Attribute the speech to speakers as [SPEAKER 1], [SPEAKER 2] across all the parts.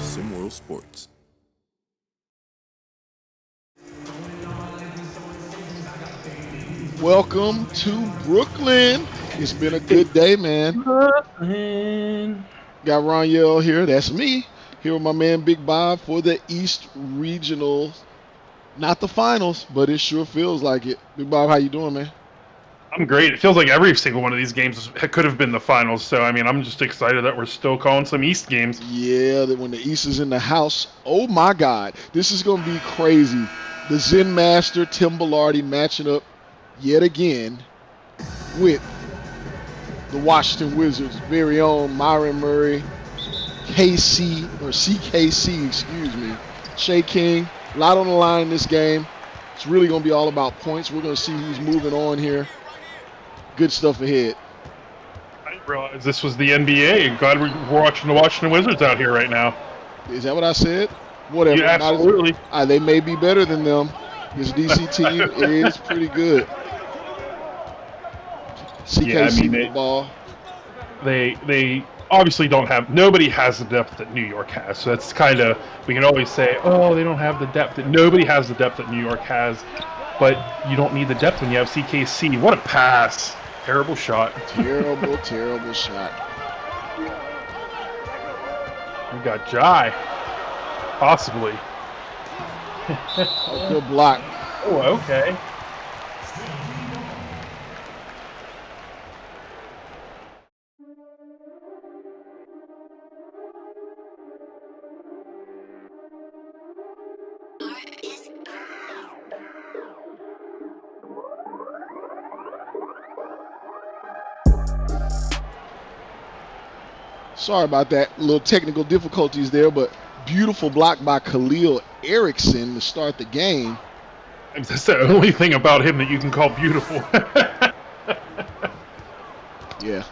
[SPEAKER 1] SimWorld Sports.
[SPEAKER 2] Welcome to Brooklyn. It's been a good day, man.
[SPEAKER 3] Brooklyn.
[SPEAKER 2] Got Ron Yell here. That's me. Here with my man Big Bob for the East Regional. Not the finals, but it sure feels like it. Big Bob, how you doing, man?
[SPEAKER 3] I'm great. It feels like every single one of these games could have been the finals. So, I mean, I'm just excited that we're still calling some East games.
[SPEAKER 2] Yeah, that when the East is in the house, oh my God, this is going to be crazy. The Zen Master, Tim Bilardi, matching up yet again with the Washington Wizards' very own Myron Murray, KC, or CKC, excuse me, Shea King. A lot on the line in this game. It's really going to be all about points. We're going to see who's moving on here. Good stuff ahead.
[SPEAKER 3] I didn't realize this was the NBA. Glad we're watching the Washington Wizards out here right now.
[SPEAKER 2] Is that what I said? Whatever.
[SPEAKER 3] Yeah, absolutely.
[SPEAKER 2] They may be better than them. This DC team is pretty good. CKC with the ball.
[SPEAKER 3] They obviously don't have, nobody has the depth that New York has. So that's kind of, we can always say, oh, they don't have the depth. Nobody has the depth that New York has. But you don't need the depth when you have CKC. What a pass. Terrible shot.
[SPEAKER 2] Terrible shot.
[SPEAKER 3] We got Jai. Possibly.
[SPEAKER 2] Good block.
[SPEAKER 3] Oh, okay.
[SPEAKER 2] Sorry about that. Little technical difficulties there, but beautiful block by Khalil Erickson to start the game.
[SPEAKER 3] That's the only thing about him that you can call beautiful.
[SPEAKER 2] Yeah,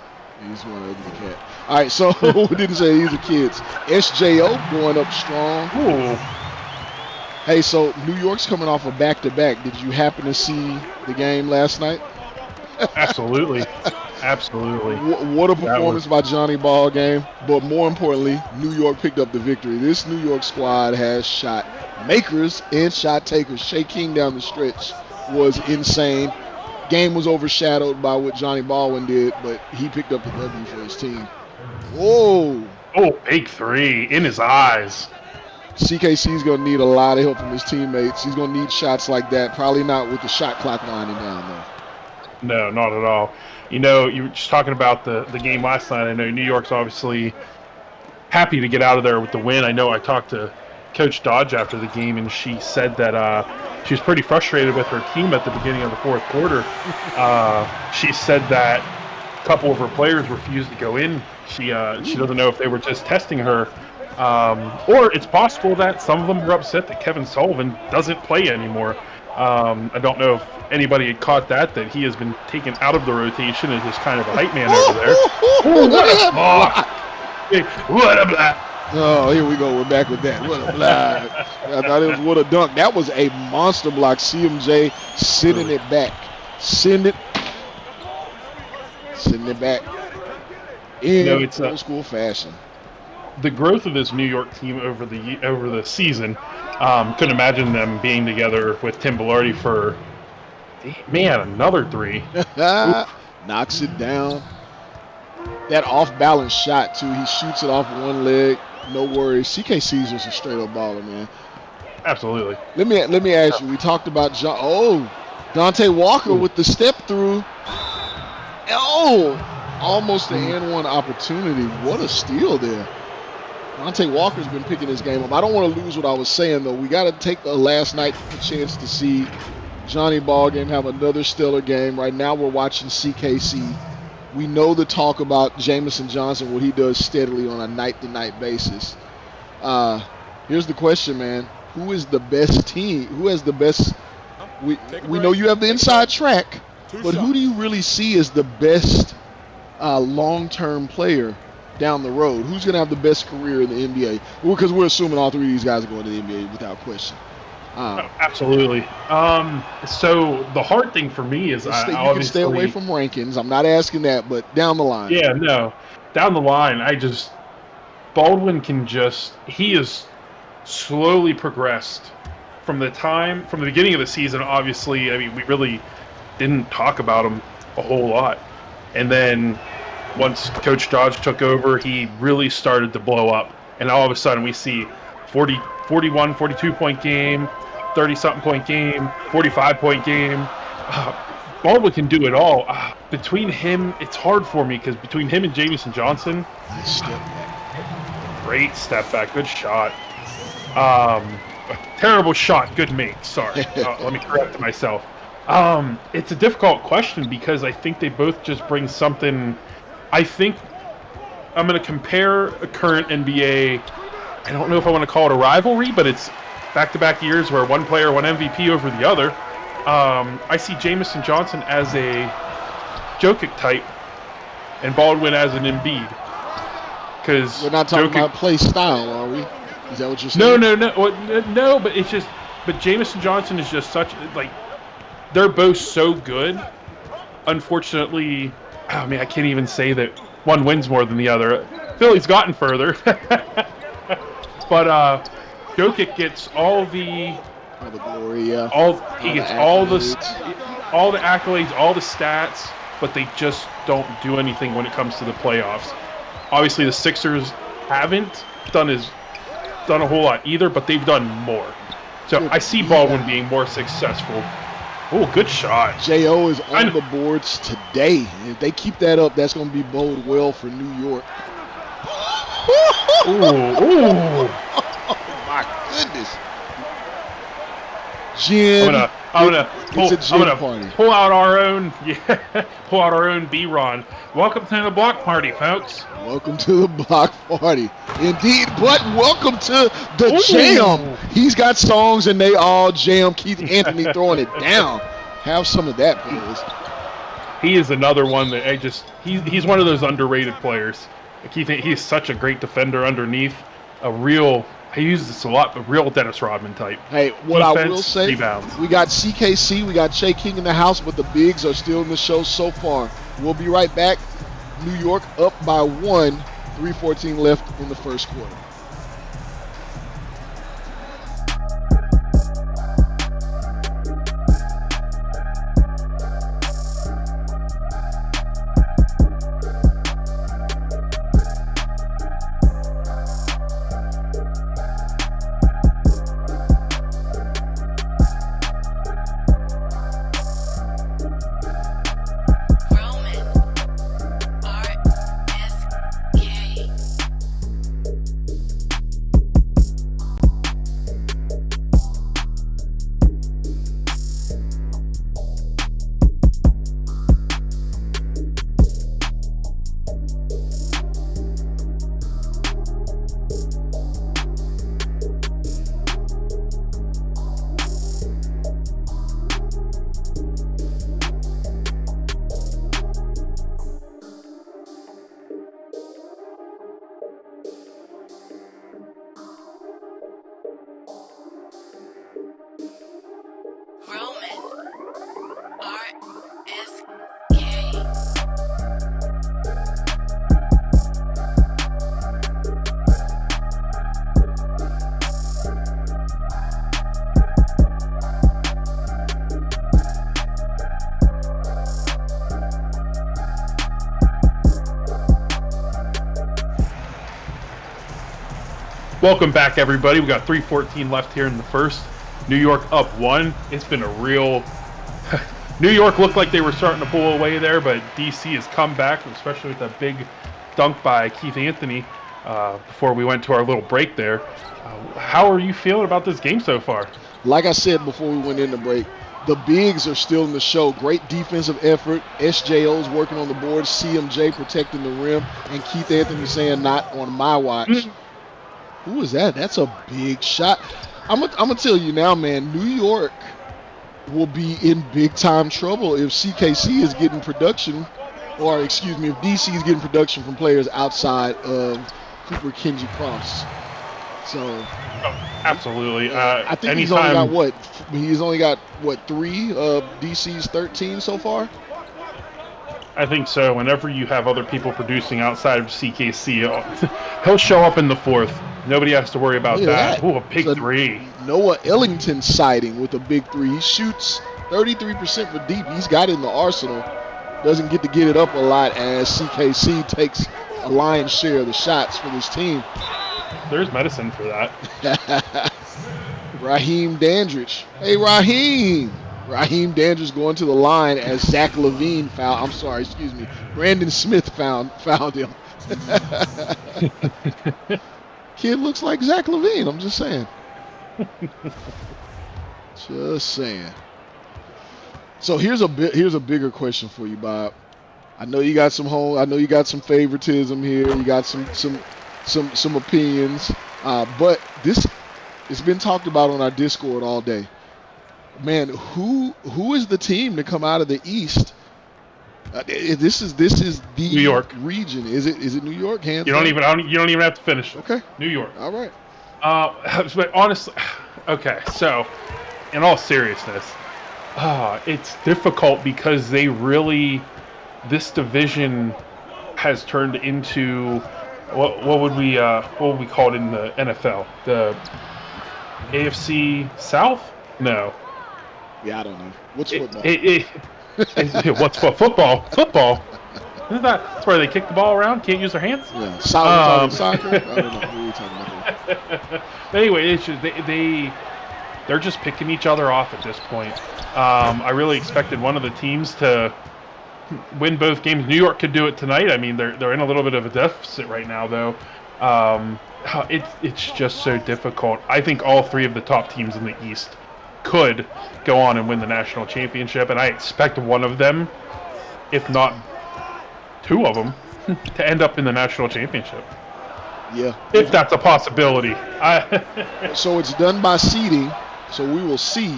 [SPEAKER 2] he's one ugly cat. All right, so we didn't say these are kids. SJO going up strong.
[SPEAKER 3] Ooh.
[SPEAKER 2] Hey, so New York's coming off a back-to-back. Did you happen to see the game last night?
[SPEAKER 3] Absolutely. Absolutely.
[SPEAKER 2] What a performance by Johnny Ball game. But more importantly, New York picked up the victory. This New York squad has shot makers and shot takers. Shea King down the stretch was insane. Game was overshadowed by what Johnny Baldwin did, but he picked up the W for his team. Whoa.
[SPEAKER 3] Oh, big three in his eyes.
[SPEAKER 2] CKC's going to need a lot of help from his teammates. He's going to need shots like that. Probably not with the shot clock winding down, though.
[SPEAKER 3] No, not at all. You know, you were just talking about the game last night. I know New York's obviously happy to get out of there with the win. I know I talked to Coach Dodge after the game, and she said that she was pretty frustrated with her team at the beginning of the fourth quarter. She said that a couple of her players refused to go in. She doesn't know if they were just testing her, or it's possible that some of them were upset that Kevin Sullivan doesn't play anymore. I don't know if anybody had caught that he has been taken out of the rotation as just kind of a hype man over there.
[SPEAKER 2] Ooh, what a block!
[SPEAKER 3] What a block!
[SPEAKER 2] Oh, here we go. We're back with that. What a block. I thought it was what a dunk. That was a monster block. CMJ sending it back. Sending it back in old school fashion.
[SPEAKER 3] The growth of this New York team over the season, couldn't imagine them being together with Tim Bilardi for, man, another three.
[SPEAKER 2] Knocks it down. That off-balance shot, too. He shoots it off one leg. No worries. CKC's just a straight-up baller, man.
[SPEAKER 3] Absolutely.
[SPEAKER 2] Let me ask you. We talked about Dante Walker with the step-through. Oh, almost an and-one opportunity. What a steal there. Dante Walker's been picking his game up. I don't want to lose what I was saying, though. We got to take the last night a chance to see Johnny Ballgame have another stellar game. Right now we're watching CKC. We know the talk about Jamison Johnson, what he does steadily on a night-to-night basis. Here's the question, man. Who is the best team? Who has the best? We know you have the inside track, but who do you really see as the best long-term player down the road? Who's going to have the best career in the NBA? Because we're assuming all three of these guys are going to the NBA without question.
[SPEAKER 3] Absolutely. So the hard thing for me is
[SPEAKER 2] you can stay away from rankings. I'm not asking that, but down the line.
[SPEAKER 3] Yeah, no. Down the line, Baldwin he is slowly progressed from the beginning of the season. Obviously, I mean, we really didn't talk about him a whole lot. And then once Coach Dodge took over, he really started to blow up. And all of a sudden we see 41, 42-point game, 30-something point game, 45-point game. Baldwin can do it all. Between him, it's hard for me because between him and Jamison Johnson,
[SPEAKER 2] Nice step back.
[SPEAKER 3] great step back, good shot. Terrible shot, good make. Sorry, let me correct myself. It's a difficult question because I think they both just bring something. I think I'm going to compare a current NBA. I don't know if I want to call it a rivalry, but it's back-to-back years where one player won MVP over the other. I see Jamison Johnson as a Jokic type and Baldwin as an Embiid. Because
[SPEAKER 2] we're not talking about play style, are we? Is that what you're saying?
[SPEAKER 3] No. But it's just. But Jamison Johnson is just such like. They're both so good. Unfortunately, I mean, I can't even say that one wins more than the other. Philly's gotten further, but Jokic gets all the
[SPEAKER 2] glory, yeah.
[SPEAKER 3] He gets all the accolades, all the stats, but they just don't do anything when it comes to the playoffs. Obviously, the Sixers haven't done a whole lot either, but they've done more. So I see Baldwin being more successful. Oh, good shot.
[SPEAKER 2] J.O. is on the boards today. If they keep that up, that's going to be bode well for New York.
[SPEAKER 3] Ooh.
[SPEAKER 2] Oh, my goodness. Jen.
[SPEAKER 3] I'm gonna pull out our own B-Ron. Welcome to the block party, folks.
[SPEAKER 2] Welcome to the block party. Indeed, but welcome to the jam. He's got songs and they all jam. Keith Anthony throwing it down. Have some of that, please.
[SPEAKER 3] He is another one that he's one of those underrated players. He's such a great defender underneath. I use this a lot, but real Dennis Rodman type.
[SPEAKER 2] Hey, what
[SPEAKER 3] Defense,
[SPEAKER 2] I will say,
[SPEAKER 3] rebounds.
[SPEAKER 2] We got CKC, we got Shea King in the house, but the bigs are still in the show so far. We'll be right back. New York up by 1, 3:14 left in the first quarter.
[SPEAKER 3] Welcome back, everybody. We got 3:14 left here in the first. New York up 1. It's been a real... New York looked like they were starting to pull away there, but DC has come back, especially with that big dunk by Keith Anthony before we went to our little break there. How are you feeling about this game so far?
[SPEAKER 2] Like I said before we went into break, the bigs are still in the show. Great defensive effort. SJO's working on the board. CMJ protecting the rim. And Keith Anthony saying, not on my watch. Who is that? That's a big shot. I'm gonna tell you now, man, New York will be in big-time trouble if CKC is getting production, or excuse me, if DC is getting production from players outside of Cooper Kenji Cross. So,
[SPEAKER 3] absolutely.
[SPEAKER 2] I think he's only got 3 of DC's 13 so far.
[SPEAKER 3] I think so. Whenever you have other people producing outside of CKC, he'll show up in the fourth. Nobody has to worry about that. Oh, a big three.
[SPEAKER 2] Noah Ellington sighting with a big three. He shoots 33% for deep. He's got it in the arsenal. Doesn't get to get it up a lot as CKC takes a lion's share of the shots for this team.
[SPEAKER 3] There's medicine for that.
[SPEAKER 2] Raheem Dandridge. Hey, Raheem. Raheem Dandridge going to the line as Zach LaVine Brandon Smith found him. Kid looks like Zach LaVine. I'm just saying. Just saying. So here's a bigger question for you, Bob. I know you got some favoritism here. You got some opinions. But this it's been talked about on our Discord all day. Man, who is the team to come out of the East? This is the
[SPEAKER 3] New York
[SPEAKER 2] region. Is it New York?
[SPEAKER 3] You don't even have to finish.
[SPEAKER 2] Okay.
[SPEAKER 3] New York.
[SPEAKER 2] All right.
[SPEAKER 3] But honestly, okay. So, in all seriousness, it's difficult because this division has turned into what would we call it in the NFL? The AFC South? No.
[SPEAKER 2] Yeah, I don't know. What's football?
[SPEAKER 3] What's football? Football. Isn't that's where they kick the ball around? Can't use their hands?
[SPEAKER 2] Yeah. Soccer? I don't know. What are we talking about?
[SPEAKER 3] But anyway, it's just, they're just picking each other off at this point. I really expected one of the teams to win both games. New York could do it tonight. I mean, they're in a little bit of a deficit right now, though. It's just so difficult. I think all three of the top teams in the East could go on and win the national championship, and I expect one of them, if not two of them, to end up in the national championship.
[SPEAKER 2] Yeah.
[SPEAKER 3] If that's a possibility.
[SPEAKER 2] So it's done by seeding, so we will see.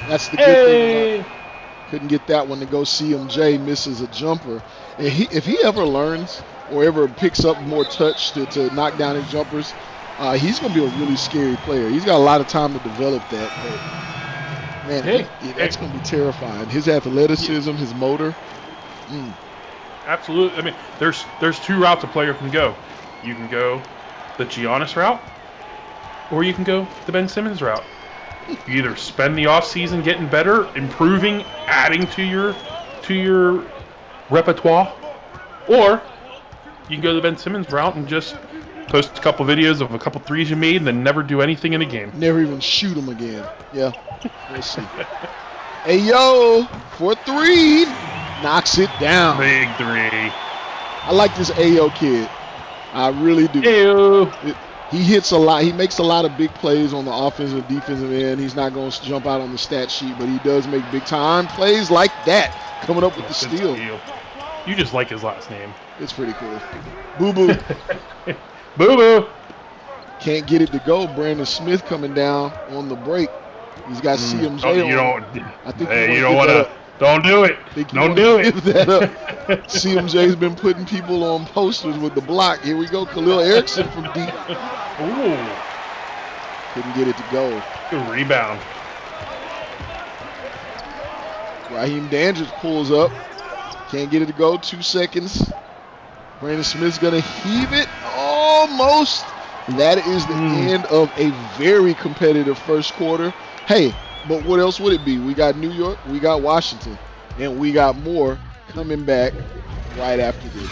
[SPEAKER 2] That's the good thing. Couldn't get that one to go. CMJ misses a jumper. If he ever learns or ever picks up more touch to knock down his jumpers, he's going to be a really scary player. He's got a lot of time to develop that. But, man, that's going to be terrifying. His athleticism, his motor.
[SPEAKER 3] Absolutely. I mean, there's two routes a player can go. You can go the Giannis route, or you can go the Ben Simmons route. You either spend the offseason getting better, improving, adding to your repertoire, or you can go the Ben Simmons route and just post a couple videos of a couple threes you made and then never do anything in a game.
[SPEAKER 2] Never even shoot them again. Yeah, we'll see. Hey, yo, for three, knocks it down.
[SPEAKER 3] Big three.
[SPEAKER 2] I like this Ayo kid. I really do.
[SPEAKER 3] Ayo.
[SPEAKER 2] He hits a lot. He makes a lot of big plays on the offensive and defensive end. He's not going to jump out on the stat sheet, but he does make big-time plays like that, coming up with the steal.
[SPEAKER 3] You just like his last name.
[SPEAKER 2] It's pretty cool. Boo-boo.
[SPEAKER 3] Boo-boo.
[SPEAKER 2] Can't get it to go. Brandon Smith coming down on the break. He's got CMJ on.
[SPEAKER 3] Don't do it. Don't do it.
[SPEAKER 2] Give that up. CMJ's been putting people on posters with the block. Here we go. Khalil Erickson from deep.
[SPEAKER 3] Ooh.
[SPEAKER 2] Couldn't get it to go.
[SPEAKER 3] Good rebound.
[SPEAKER 2] Raheem Dandridge pulls up. Can't get it to go. 2 seconds. Brandon Smith's going to heave it. Almost. That is the end of a very competitive first quarter. Hey, but what else would it be? We got New York, we got Washington, and we got more coming back right after this.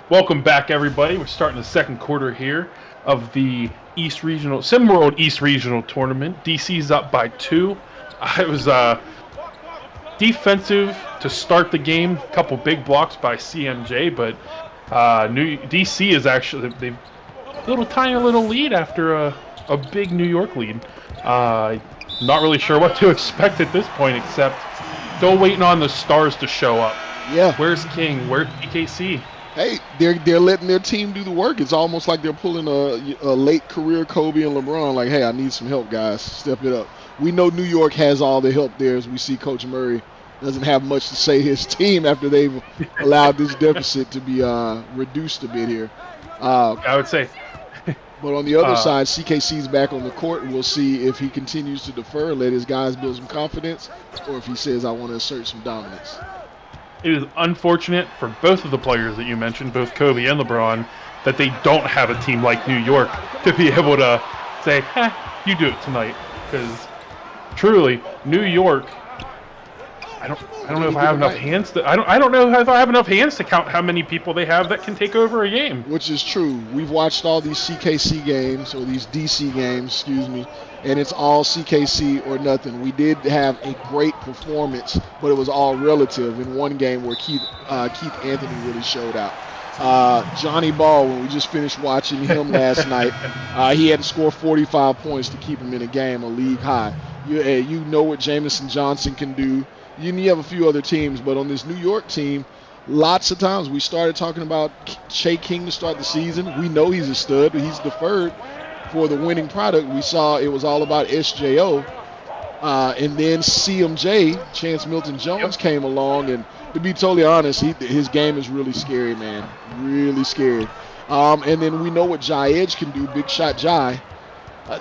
[SPEAKER 3] Welcome back, everybody. We're starting the second quarter here of the East Regional SimWorld East Regional Tournament. DC's up by 2. It was defensive to start the game. A couple big blocks by CMJ, but DC is actually they've a tiny little lead after a big New York lead. Not really sure what to expect at this point, except still waiting on the stars to show up.
[SPEAKER 2] Yeah.
[SPEAKER 3] Where's King? Where's BKC?
[SPEAKER 2] Hey, they're letting their team do the work. It's almost like they're pulling a late career Kobe and LeBron. Like, hey, I need some help, guys. Step it up. We know New York has all the help there, as we see Coach Murray doesn't have much to say his team after they've allowed this deficit to be reduced a bit here.
[SPEAKER 3] I would say.
[SPEAKER 2] But on the other side, CKC's back on the court, and we'll see if he continues to defer, let his guys build some confidence, or if he says, I want to assert some dominance.
[SPEAKER 3] It is unfortunate for both of the players that you mentioned, both Kobe and LeBron, that they don't have a team like New York to be able to say, you do it tonight. Because truly, New York, I don't know if I have enough hands to I don't know if I have enough hands to count how many people they have that can take over a game.
[SPEAKER 2] Which is true. We've watched all these CKC games, or these DC games, excuse me, and it's all CKC or nothing. We did have a great performance, but it was all relative in one game where Keith Anthony really showed out. Johnny Ball, when we just finished watching him last night, he had to score 45 points to keep him in a game, a league high. You know what Jamison Johnson can do. You have a few other teams, but on this New York team, lots of times we started talking about Shea King to start the season. We know he's a stud, but he's deferred for the winning product. We saw it was all about SJO. And then CMJ, Chance Milton-Jones, came along, and to be totally honest, his game is really scary, man. Really scary. And then we know what Jai Edge can do, big shot Jai.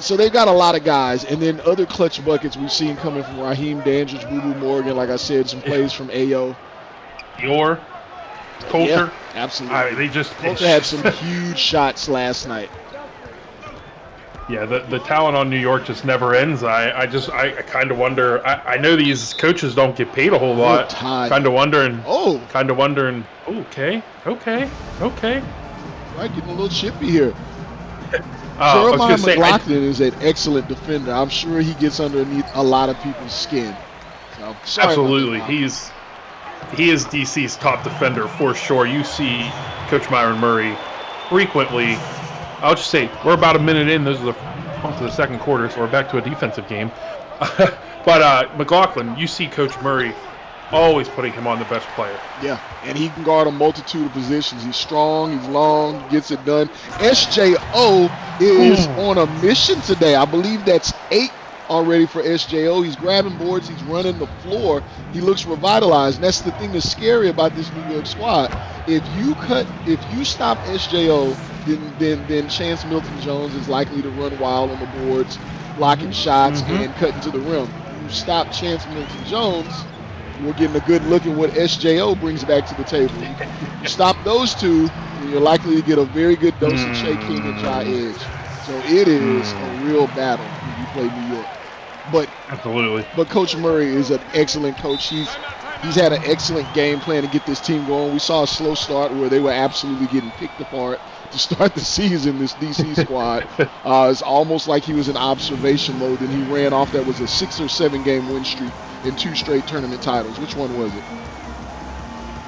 [SPEAKER 2] So they've got a lot of guys. And then other clutch buckets we've seen coming from Raheem Dandridge, Boo Boo Morgan, like I said, some plays from Ayo.
[SPEAKER 3] Coulter.
[SPEAKER 2] Yeah, absolutely. Coulter had some huge shots last night.
[SPEAKER 3] Yeah, the talent on New York just never ends. I kind of wonder. I know these coaches don't get paid a whole lot. Kind of wondering. Okay.
[SPEAKER 2] Right, getting a little chippy here. Jeremiah McLaughlin is an excellent defender. I'm sure he gets underneath a lot of people's skin. So,
[SPEAKER 3] absolutely, he is DC's top defender for sure. You see Coach Myron Murray frequently. I'll just say we're about a minute in. Those are the second quarter, so we're back to a defensive game. But McLaughlin, you see Coach Murray always putting him on the best player.
[SPEAKER 2] Yeah, and he can guard a multitude of positions. He's strong, he's long, he gets it done. SJO is on a mission today. I believe that's 8 already for SJO. He's grabbing boards, he's running the floor. He looks revitalized, and that's the thing that's scary about this New York squad. If you stop SJO, then Chance Milton-Jones is likely to run wild on the boards, blocking shots and cutting to the rim. You stop Chance Milton-Jones, we're getting a good look at what SJO brings back to the table. You stop those two, and you're likely to get a very good dose of Shea King and Jai Edge. So it is a real battle when you play New York. But
[SPEAKER 3] absolutely.
[SPEAKER 2] But Coach Murray is an excellent coach. He's had an excellent game plan to get this team going. We saw a slow start where they were absolutely getting picked apart to start the season, this DC squad. It's almost like he was in observation mode, and he ran off. That was a 6 or 7 game win streak and 2 straight tournament titles. Which one was it?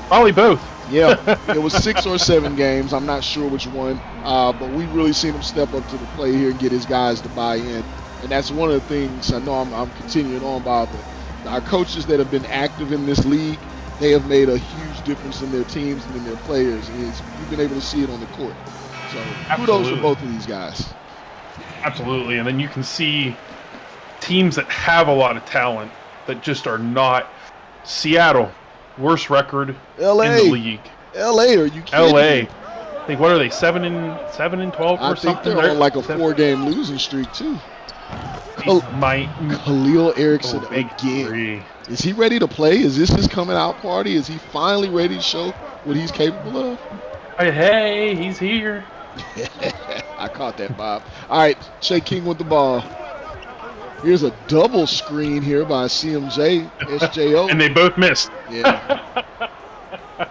[SPEAKER 3] Probably both.
[SPEAKER 2] Yeah, it was 6 or 7 games. I'm not sure which one. But we've really seen him step up to the plate here and get his guys to buy in. And that's one of the things I know I'm continuing on by. But our coaches that have been active in this league, they have made a huge difference in their teams and in their players. You've been able to see it on the court. So kudos for both of these guys.
[SPEAKER 3] Absolutely. And then you can see teams that have a lot of talent that just are not. Seattle, worst record
[SPEAKER 2] LA.
[SPEAKER 3] in the league.
[SPEAKER 2] LA, are you kidding
[SPEAKER 3] LA.
[SPEAKER 2] me?
[SPEAKER 3] I think, what are they, 7-12 or something?
[SPEAKER 2] I think they're on like a 4-game losing streak too. Khalil Erickson again. Is he ready to play? Is this his coming out party? Is he finally ready to show what he's capable of?
[SPEAKER 3] Hey, he's here.
[SPEAKER 2] I caught that, Bob. All right, Shea King with the ball. Here's a double screen here by CMJ, SJO.
[SPEAKER 3] And they both missed.
[SPEAKER 2] Yeah.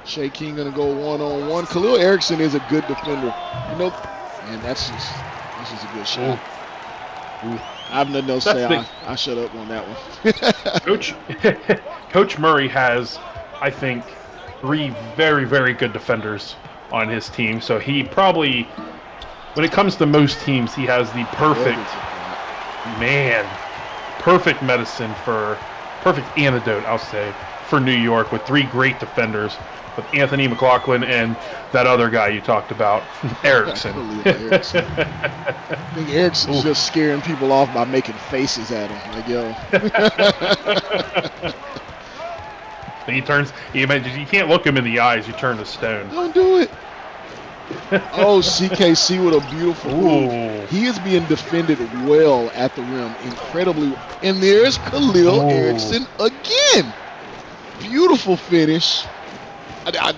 [SPEAKER 2] Shea King going to go one-on-one. Khalil Erickson is a good defender. You know, man, that's just a good shot.
[SPEAKER 3] Ooh.
[SPEAKER 2] I have nothing else to say. I shut up on that
[SPEAKER 3] one. Coach Murray has, I think, 3 very, very good defenders on his team. So he probably, when it comes to most teams, he has the perfect medicine perfect antidote, I'll say, for New York with 3 great defenders, with Anthony McLaughlin and that other guy you talked about, Erickson.
[SPEAKER 2] I think Erickson's just scaring people off by making faces at him. Like, yo.
[SPEAKER 3] You can't look him in the eyes, you turn to stone.
[SPEAKER 2] Don't do it. Oh, CKC with a beautiful move. He is being defended well at the rim, incredibly. And there's Khalil Erickson again. Beautiful finish. I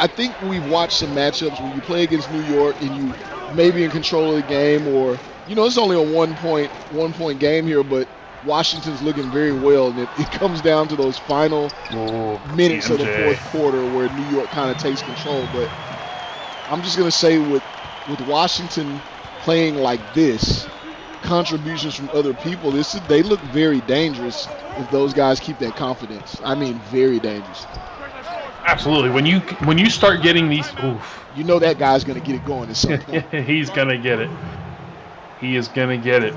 [SPEAKER 2] think we've watched some matchups when you play against New York and you may be in control of the game, or it's only a one point game here, but Washington's looking very well, and it comes down to those final minutes of the fourth quarter where New York kind of takes control. But I'm just gonna say with Washington playing like this, contributions from other people, they look very dangerous if those guys keep that confidence. I mean, very dangerous.
[SPEAKER 3] Absolutely. When you start getting these,
[SPEAKER 2] that guy's gonna get it going at some point.
[SPEAKER 3] He's gonna get it. He is gonna get it.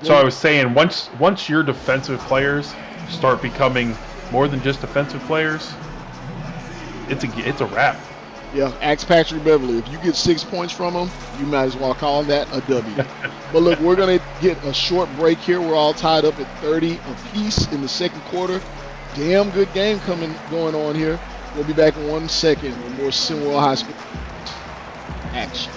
[SPEAKER 3] So I was saying, once your defensive players start becoming more than just defensive players, it's a wrap.
[SPEAKER 2] Yeah, ask Patrick Beverly. If you get 6 points from him, you might as well call that a W. But look, we're going to get a short break here. We're all tied up at 30 apiece in the second quarter. Damn good game going on here. We'll be back in 1 second with more SimWorld High School action.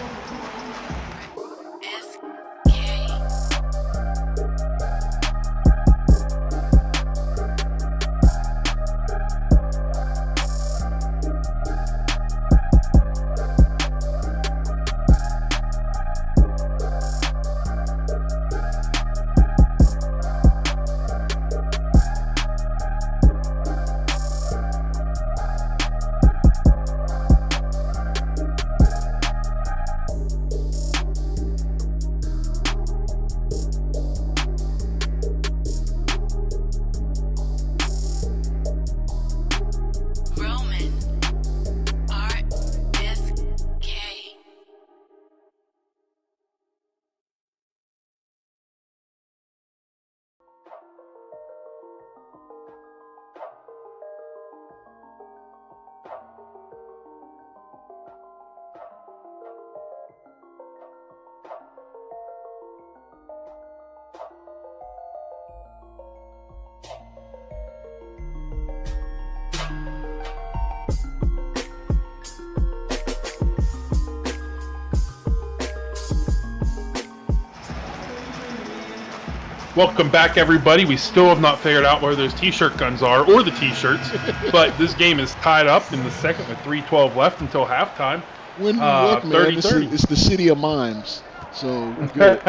[SPEAKER 3] Welcome back, everybody. We still have not figured out where those T-shirt guns are, or the T-shirts, but this game is tied up in the second with 3:12 left until halftime.
[SPEAKER 2] When we look, man, it's the city of mimes, so good.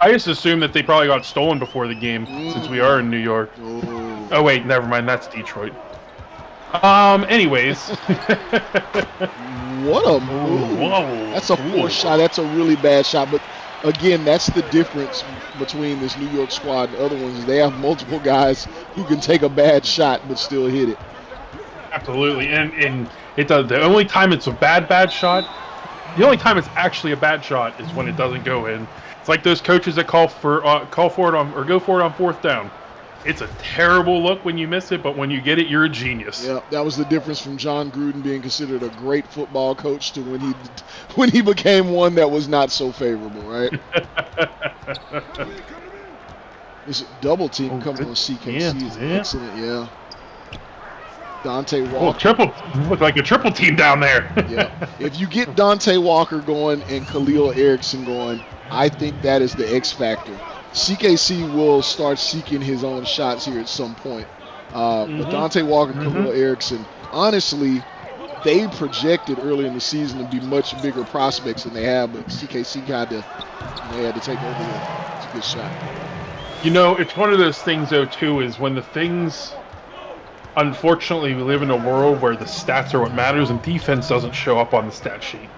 [SPEAKER 3] I just assumed that they probably got stolen before the game, since we are in New York. Oh, wait, never mind. That's Detroit. Anyways.
[SPEAKER 2] What a move. Whoa. That's a forced shot. That's a really bad shot, but again, that's the difference between this New York squad and other ones. They have multiple guys who can take a bad shot but still hit it.
[SPEAKER 3] Absolutely, and it does. The only time it's a bad shot, the only time it's actually a bad shot is when it doesn't go in. It's like those coaches that go for it on 4th down. It's a terrible look when you miss it, but when you get it, you're a genius.
[SPEAKER 2] Yeah, that was the difference from John Gruden being considered a great football coach to when he became one that was not so favorable, right? This double team coming on CKC is excellent, yeah. Dante Walker.
[SPEAKER 3] Look like a triple team down there.
[SPEAKER 2] Yeah. If you get Dante Walker going and Khalil Erickson going, I think that is the X factor. CKC will start seeking his own shots here at some point. But Dante Walker and Khalil Erickson, honestly, they projected early in the season to be much bigger prospects than they have, but CKC they had to take over there. It's a good shot.
[SPEAKER 3] It's one of those things, though, too, is when the things unfortunately, we live in a world where the stats are what matters, and defense doesn't show up on the stat sheet.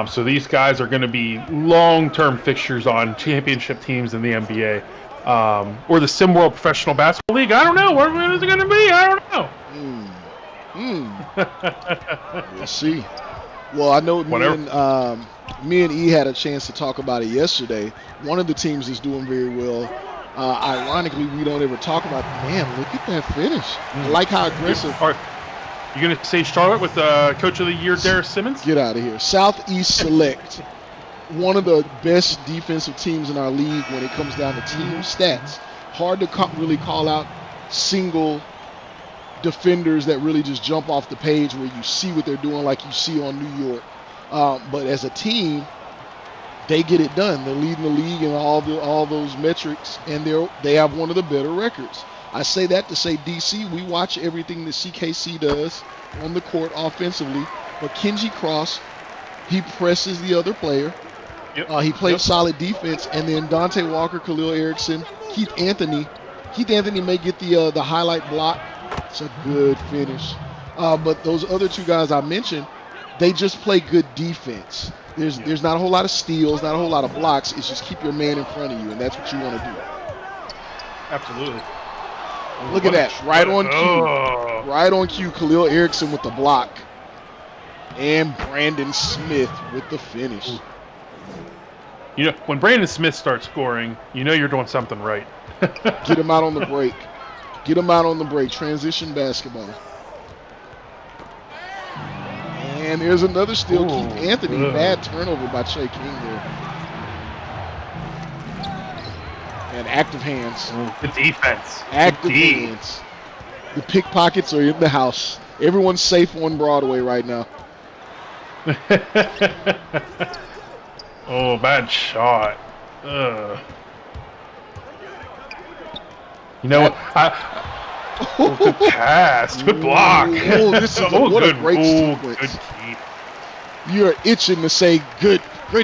[SPEAKER 3] So these guys are going to be long-term fixtures on championship teams in the NBA. Or the SimWorld Professional Basketball League. I don't know. Where is it going to be? I don't know.
[SPEAKER 2] We'll see. Well, I know me and E had a chance to talk about it yesterday. One of the teams is doing very well. Ironically, we don't ever talk about, man, look at that finish. I like how aggressive.
[SPEAKER 3] You going to say Charlotte with Coach of the Year, Darius Simmons?
[SPEAKER 2] Get out of here. Southeast Select, one of the best defensive teams in our league when it comes down to team stats. Hard to really call out single defenders that really just jump off the page where you see what they're doing like you see on New York. But as a team, they get it done. They're leading the league in all those metrics, and they have one of the better records. I say that to say DC, we watch everything that CKC does on the court offensively, but Kenji Cross, he presses the other player.
[SPEAKER 3] Yep.
[SPEAKER 2] He plays solid defense, and then Dante Walker, Khalil Erickson, Keith Anthony. Keith Anthony may get the highlight block. It's a good finish. But those other two guys I mentioned, they just play good defense. There's not a whole lot of steals, not a whole lot of blocks. It's just keep your man in front of you, and that's what you want to do.
[SPEAKER 3] Absolutely.
[SPEAKER 2] Look at that. Right on cue. Right on cue, Khalil Erickson with the block. And Brandon Smith with the finish.
[SPEAKER 3] You know, when Brandon Smith starts scoring, you know you're doing something right.
[SPEAKER 2] Get him out on the break. Get him out on the break. Transition basketball. And there's another steal. Keith Anthony. Bad turnover by Shea King there. And active hands.
[SPEAKER 3] Good defense.
[SPEAKER 2] Active hands. The pickpockets are in the house. Everyone's safe on Broadway right now.
[SPEAKER 3] Oh, bad shot. You know what? Good pass. Good block.
[SPEAKER 2] This is what a great sequence.
[SPEAKER 3] Good keep.
[SPEAKER 2] You're itching to say good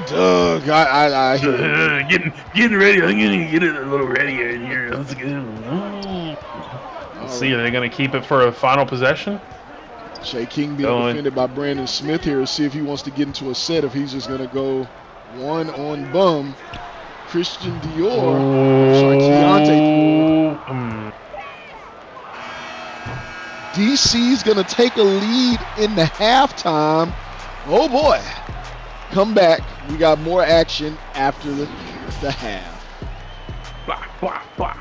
[SPEAKER 2] Doug. I hear you.
[SPEAKER 3] Getting ready. I'm gonna get it a little readier in here. Let's go. Let's see. Are they gonna keep it for a final possession?
[SPEAKER 2] Shea King being defended by Brandon Smith here. See if he wants to get into a set. If he's just gonna go one on bum. Christian Dior. Keontae. DC's gonna take a lead in the halftime. Oh boy. Come back. We got more action after the half.
[SPEAKER 3] Blah, blah, blah.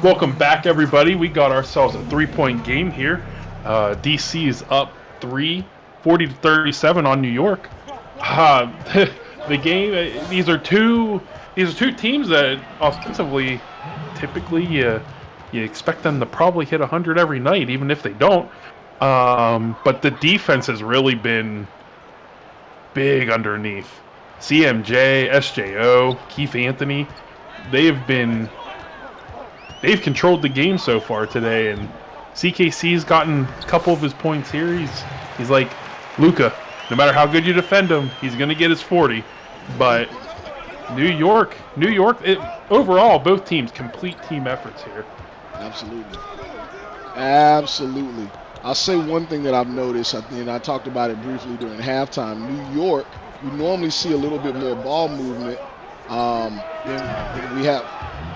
[SPEAKER 3] Welcome back, everybody. We got ourselves a 3-point game here. DC is up 40-37 on New York. The game. These are two teams that offensively, typically, you expect them to probably hit 100 every night, even if they don't. But the defense has really been big underneath. CMJ, SJO, Keith Anthony, they've controlled the game so far today, and CKC's gotten a couple of his points here. He's like Luka. No matter how good you defend him, he's going to get his 40. But New York, overall, both teams, complete team efforts here.
[SPEAKER 2] Absolutely. I'll say one thing that I've noticed, and I talked about it briefly during halftime. New York, you normally see a little bit more ball movement than we have.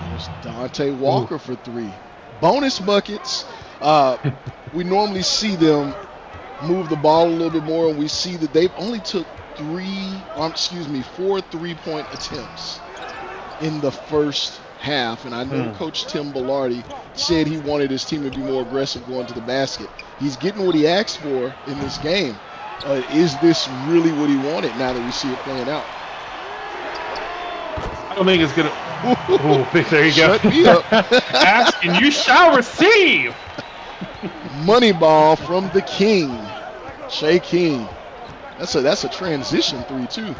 [SPEAKER 2] There's Dante Walker for 3. Bonus buckets. We normally see them move the ball a little bit more, and we see that they've only took 4 3-point attempts in the first half. And I know Coach Tim Bellardi said he wanted his team to be more aggressive going to the basket. He's getting what he asked for in this game. Is this really what he wanted now that we see it playing out?
[SPEAKER 3] I don't think it's going to... Oh, there you go.
[SPEAKER 2] Shut me up.
[SPEAKER 3] Ask and you shall receive.
[SPEAKER 2] Money ball from the King, Shea King. That's a transition 3 too.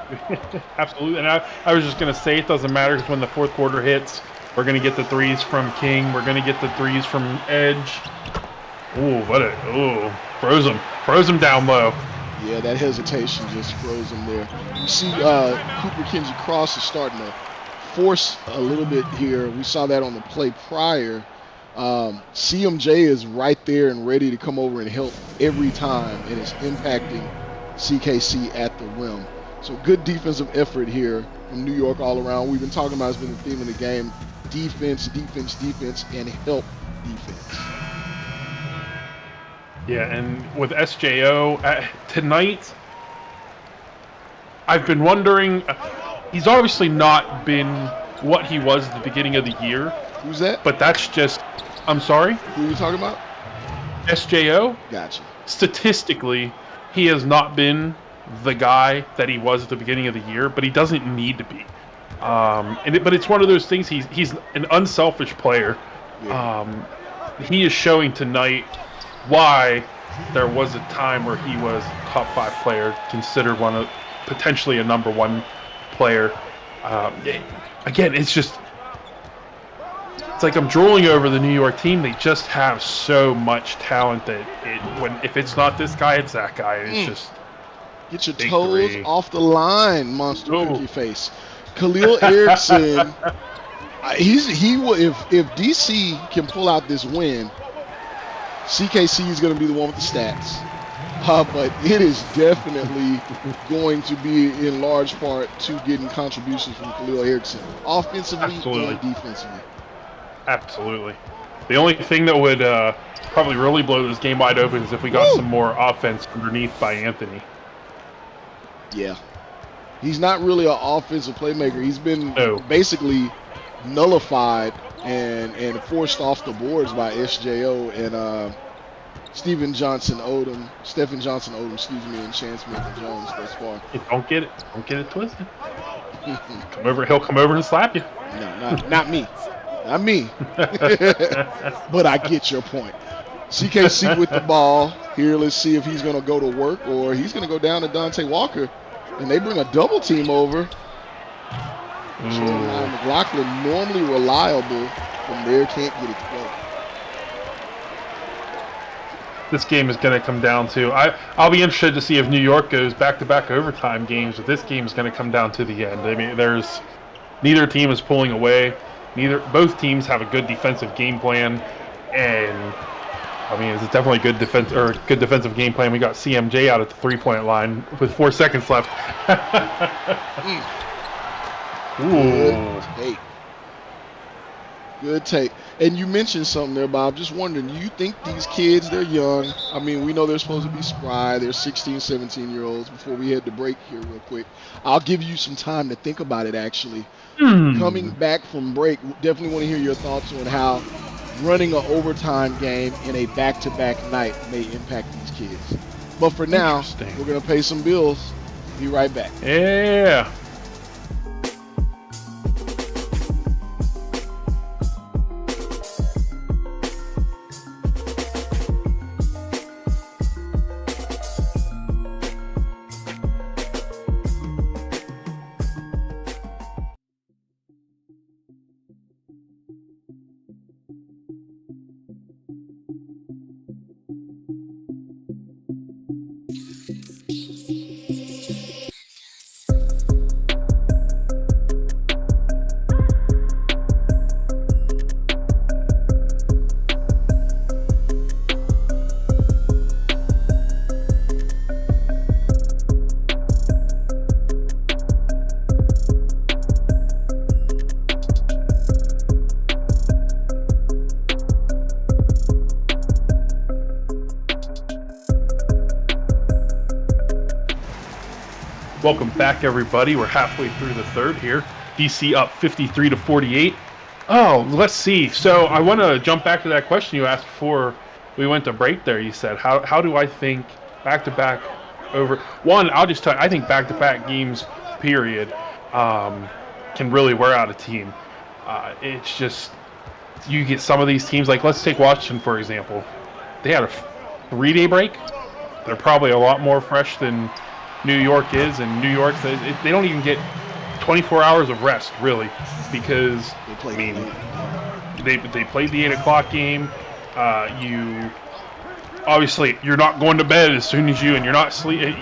[SPEAKER 3] Absolutely, and I was just gonna say it doesn't matter because when the fourth quarter hits, we're gonna get the threes from King. We're gonna get the threes from Edge. Froze him down low.
[SPEAKER 2] Yeah, that hesitation just froze him there. You see, Cooper Kinsey Cross is starting to force a little bit here. We saw that on the play prior. CMJ is right there and ready to come over and help every time, and it's impacting CKC at the rim. So good defensive effort here from New York all around. We've been talking about, it's been the theme of the game: defense, and help defense.
[SPEAKER 3] Yeah, and with SJO tonight, I've been wondering. He's obviously not been what he was at the beginning of the year.
[SPEAKER 2] Who's that?
[SPEAKER 3] But that's just... I'm sorry?
[SPEAKER 2] Who are you talking about?
[SPEAKER 3] SJO.
[SPEAKER 2] Gotcha.
[SPEAKER 3] Statistically, he has not been the guy that he was at the beginning of the year, but he doesn't need to be. But it's one of those things, he's an unselfish player. Yeah. He is showing tonight why there was a time where he was a top 5 player, considered potentially a number 1 player. Again, it's like I'm drooling over the New York team. They just have so much talent that if it's not this guy, it's that guy. And it's just
[SPEAKER 2] get your toes off the line, monster cookie face. Khalil Erickson. If DC can pull out this win, CKC is going to be the one with the stats. But it is definitely going to be in large part to getting contributions from Khalil Erickson, offensively and defensively.
[SPEAKER 3] Absolutely. The only thing that would probably really blow this game wide open is if we got some more offense underneath by Anthony. Yeah.
[SPEAKER 2] He's not really an offensive playmaker. He's been basically nullified and forced off the boards by SJO and Stephen Johnson Odom, and Chance Smith-Jones thus far.
[SPEAKER 3] Don't get it twisted. He'll come over and slap you.
[SPEAKER 2] No, not me. Not me. But I get your point. CKC with the ball. Here, let's see if he's going to go to work or he's going to go down to Dante Walker. And they bring a double team over. McLaughlin, normally reliable from there, can't get it to go.
[SPEAKER 3] This game is going to come down to... I'll be interested to see if New York goes back-to-back overtime games, but this game is going to come down to the end. I mean, neither team is pulling away. Both teams have a good defensive game plan, and I mean, it's definitely good defensive game plan. We got CMJ out at the 3-point line with 4 seconds left.
[SPEAKER 2] Ooh. Good take. And you mentioned something there, Bob. Just wondering, do you think these kids, they're young. I mean, we know they're supposed to be spry. They're 16, 17-year-olds. Before we head to break here real quick, I'll give you some time to think about it, actually. Coming back from break, definitely want to hear your thoughts on how running an overtime game in a back-to-back night may impact these kids. But for now, we're going to pay some bills. Be right back.
[SPEAKER 3] Yeah. Welcome back, everybody. We're halfway through the third here. DC up 53-48. Oh, let's see. So I want to jump back to that question you asked before we went to break there. You said, how do I think back-to-back over... One, I'll just tell you, I think back-to-back games, period, can really wear out a team. It's just, you get some of these teams, like let's take Washington, for example. They had a 3-day break. They're probably a lot more fresh than New York is, and New York, they don't even get 24 hours of rest, really, because they played the 8 o'clock game. Obviously, you're not going to bed as soon as and you're not sleeping.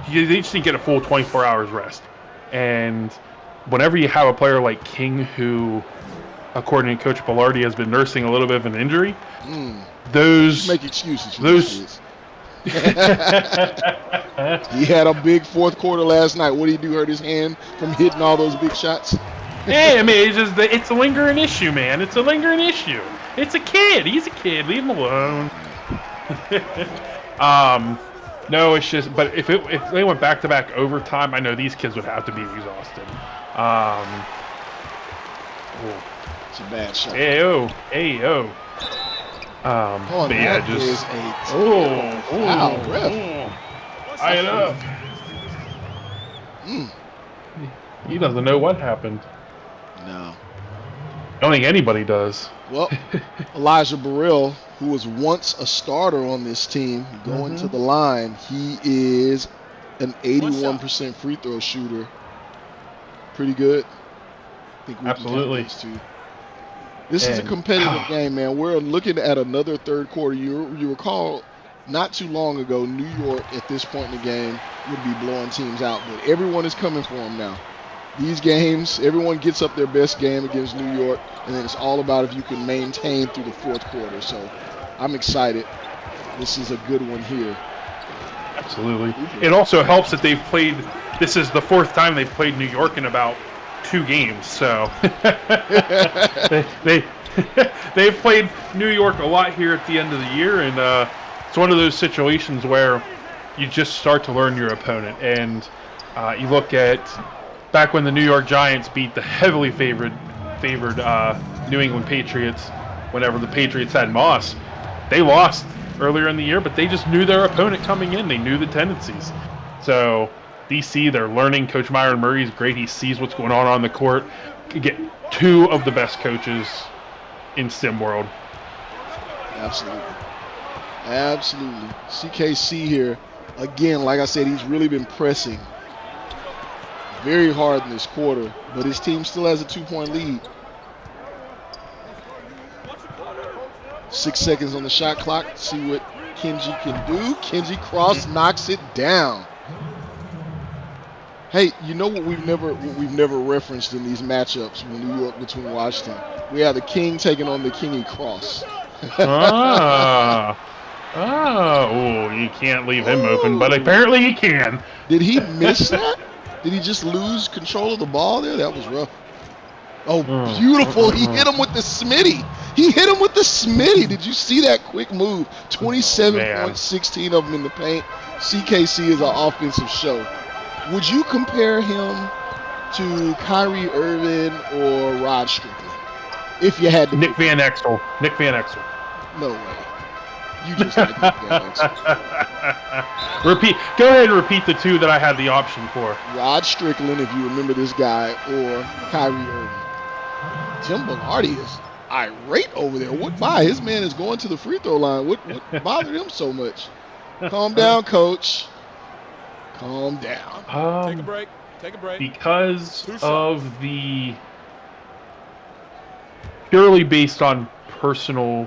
[SPEAKER 3] They just didn't get a full 24 hours rest. And whenever you have a player like King, who, according to Coach Bellardi, has been nursing a little bit of an injury, those
[SPEAKER 2] make excuses for those kids. He had a big fourth quarter last night. What did he do? Hurt his hand from hitting all those big shots?
[SPEAKER 3] Yeah, I mean, it's a lingering issue, man. It's a lingering issue. It's a kid. He's a kid. Leave him alone. No, it's just. But if they went back to back overtime, I know these kids would have to be exhausted.
[SPEAKER 2] It's a bad shot.
[SPEAKER 3] Ayo. But yeah, just
[SPEAKER 2] wow, ref.
[SPEAKER 3] I know. He doesn't know what happened.
[SPEAKER 2] No.
[SPEAKER 3] I don't think anybody does.
[SPEAKER 2] Well, Elijah Burrell, who was once a starter on this team, going to the line, he is an 81% free throw shooter. Pretty good. I think we
[SPEAKER 3] absolutely.
[SPEAKER 2] Can count those two. This is a competitive game, man. We're looking at another third quarter. You recall not too long ago, New York at this point in the game would be blowing teams out, but everyone is coming for them now. These games, everyone gets up their best game against New York, and then it's all about if you can maintain through the fourth quarter. So I'm excited. This is a good one here.
[SPEAKER 3] Absolutely. It also helps that they've played, this is the fourth time they've played New York in about 2 games, so they've played New York a lot here at the end of the year, and it's one of those situations where you just start to learn your opponent. And you look at back when the New York Giants beat the heavily favored New England Patriots, whenever the Patriots had Moss, they lost earlier in the year, but they just knew their opponent coming in. They knew the tendencies. So DC, they're learning. Coach Myron Murray is great. He sees what's going on the court. You get 2 of the best coaches in SimWorld.
[SPEAKER 2] Absolutely. CKC here, again, like I said, he's really been pressing very hard in this quarter, but his team still has a 2-point lead. 6 seconds on the shot clock. See what Kenji can do. Kenji Cross knocks it down. Hey, you know what we've never referenced in these matchups with New York between Washington? We have the King taking on the Kingy Cross.
[SPEAKER 3] You can't leave him open, but apparently you can.
[SPEAKER 2] Did he miss that? Did he just lose control of the ball there? That was rough. Oh, beautiful. He hit him with the Smitty. Did you see that quick move? 27 points, 16 of them in the paint. CKC is an offensive show. Would you compare him to Kyrie Irving or Rod Strickland? If you had to
[SPEAKER 3] Nick Van Exel. Nick Van Exel.
[SPEAKER 2] No way. You just like Nick Van Exel.
[SPEAKER 3] Go ahead and repeat the two that I had the option for.
[SPEAKER 2] Rod Strickland, if you remember this guy, or Kyrie Irving. Tim Belardi is irate over there. What by? His man is going to the free throw line. What bothered him so much? Calm down, coach. Calm down.
[SPEAKER 1] Take a break. Take a break.
[SPEAKER 3] Because of the purely based on personal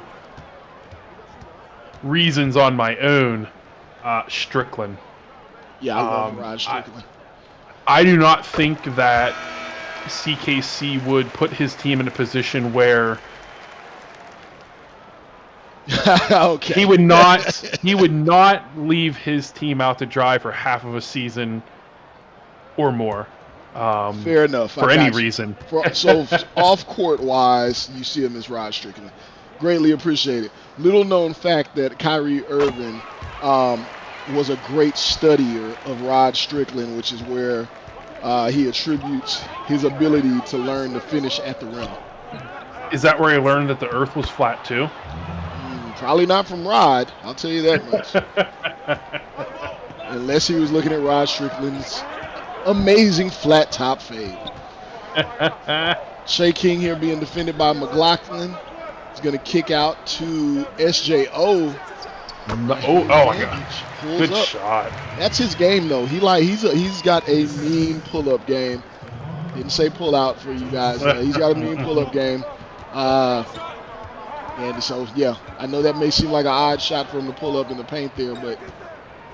[SPEAKER 3] reasons on my own, Strickland.
[SPEAKER 2] Yeah, I love Rod Strickland.
[SPEAKER 3] I do not think that CKC would put his team in a position where
[SPEAKER 2] okay.
[SPEAKER 3] he would not leave his team out to dry for half of a season or more.
[SPEAKER 2] Fair enough.
[SPEAKER 3] For any reason.
[SPEAKER 2] So off court wise, you see him as Rod Strickland. Greatly appreciated. Little known fact that Kyrie Irving was a great studier of Rod Strickland, which is where he attributes his ability to learn to finish at the rim.
[SPEAKER 3] Is that where he learned that the earth was flat too?
[SPEAKER 2] Probably not from Rod, I'll tell you that much. Unless he was looking at Rod Strickland's amazing flat top fade. Shea King here being defended by McLaughlin. He's going to kick out to SJO.
[SPEAKER 3] Oh my gosh. Good shot.
[SPEAKER 2] That's his game though. He's got a mean pull-up game. Didn't say pull out for you guys. He's got a mean pull-up game. And so yeah, I know that may seem like an odd shot for him to pull up in the paint there, but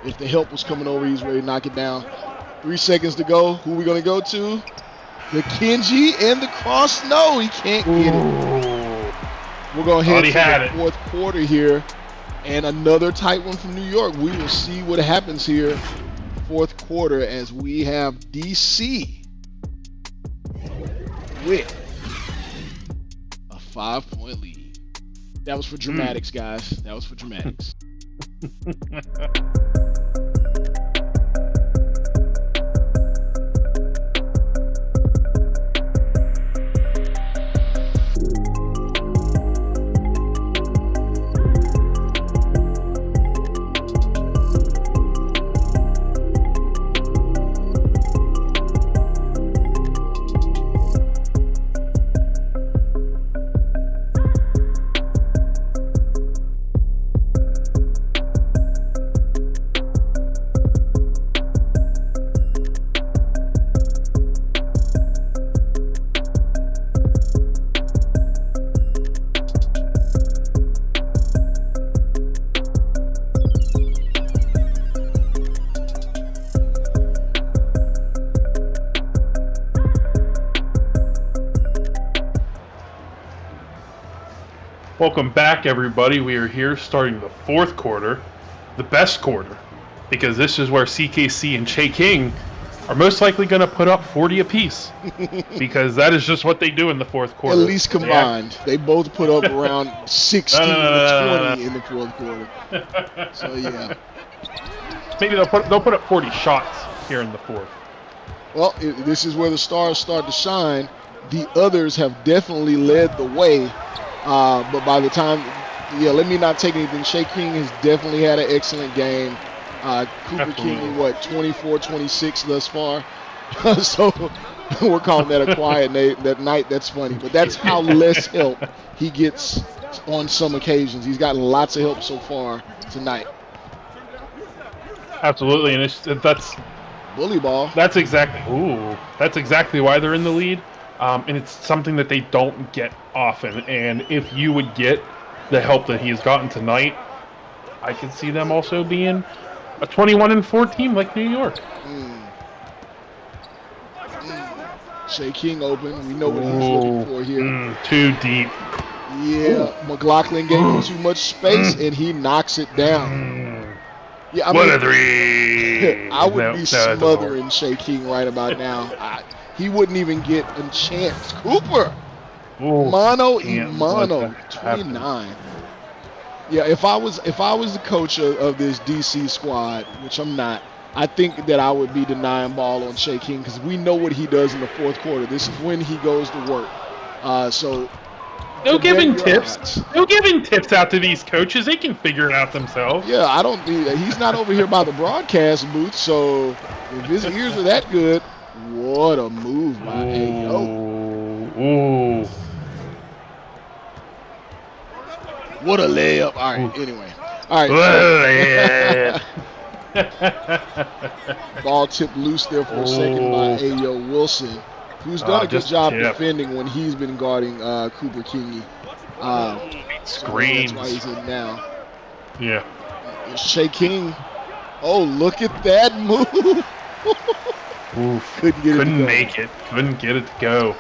[SPEAKER 2] if the help was coming over, he's ready to knock it down. 3 seconds to go. Who are we going to go to? The Kenji and the cross. No, he can't get it. We're going to head to the fourth quarter here. And another tight one from New York. We will see what happens here fourth quarter as we have DC with a 5-point lead. That was for dramatics, guys. That was for dramatics.
[SPEAKER 3] Welcome back, everybody. We are here starting the fourth quarter, the best quarter, because this is where CKC and Shea King are most likely going to put up 40 apiece, because that is just what they do in the fourth quarter.
[SPEAKER 2] At least combined. They both put up around 16 or 20 in the fourth quarter. So, yeah.
[SPEAKER 3] Maybe they'll put up 40 shots here in the fourth.
[SPEAKER 2] Well, this is where the stars start to shine. The others have definitely led the way. But by the time, let me not take anything. Shea King has definitely had an excellent game. Cooper King, 24, 26 thus far. So we're calling that a quiet night. That's funny. But that's how less help he gets on some occasions. He's gotten lots of help so far tonight.
[SPEAKER 3] Absolutely, and that's
[SPEAKER 2] bully ball.
[SPEAKER 3] That's exactly why they're in the lead. And it's something that they don't get often. And if you would get the help that he has gotten tonight, I could see them also being a 21-4 team like New York.
[SPEAKER 2] Shea King open. We know what he's looking for here.
[SPEAKER 3] Too deep.
[SPEAKER 2] Yeah, McLaughlin gave him too much space, and he knocks it down. Yeah,
[SPEAKER 3] what a three!
[SPEAKER 2] I would be smothering Shea King right about now. He wouldn't even get a chance. Cooper, mano y mano, 29. Yeah, if I was the coach of this DC squad, which I'm not, I think that I would be denying ball on Shea King because we know what he does in the fourth quarter. This is when he goes to work. So
[SPEAKER 3] No giving tips.
[SPEAKER 2] Odds.
[SPEAKER 3] No giving tips out to these coaches. They can figure it out themselves.
[SPEAKER 2] Yeah, I don't. He's not over here by the broadcast booth, so if his ears are that good, what a move by Ayo.
[SPEAKER 3] Ooh.
[SPEAKER 2] What a layup. All right, anyway. All right. Ball tipped loose there for a second by Ayo Wilson, who's done a good job defending when he's been guarding Cooper Kingy.
[SPEAKER 3] Screens.
[SPEAKER 2] So that's why he's in now.
[SPEAKER 3] Yeah.
[SPEAKER 2] Shea King. Oh, look at that move.
[SPEAKER 3] Oof.
[SPEAKER 2] Couldn't
[SPEAKER 3] make it. Couldn't get it to go.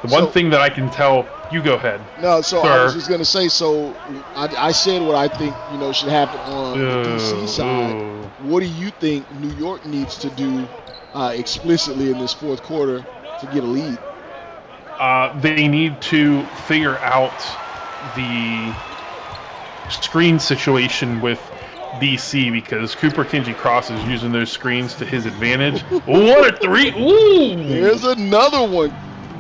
[SPEAKER 3] The one thing that I can tell, you go ahead.
[SPEAKER 2] No, so
[SPEAKER 3] sir.
[SPEAKER 2] I was just going to say, so I said what I think, should happen on the DC side. What do you think New York needs to do explicitly in this fourth quarter to get a lead?
[SPEAKER 3] They need to figure out the screen situation with DC because Cooper Kingy Cross is using those screens to his advantage. What a three! Ooh!
[SPEAKER 2] There's another one.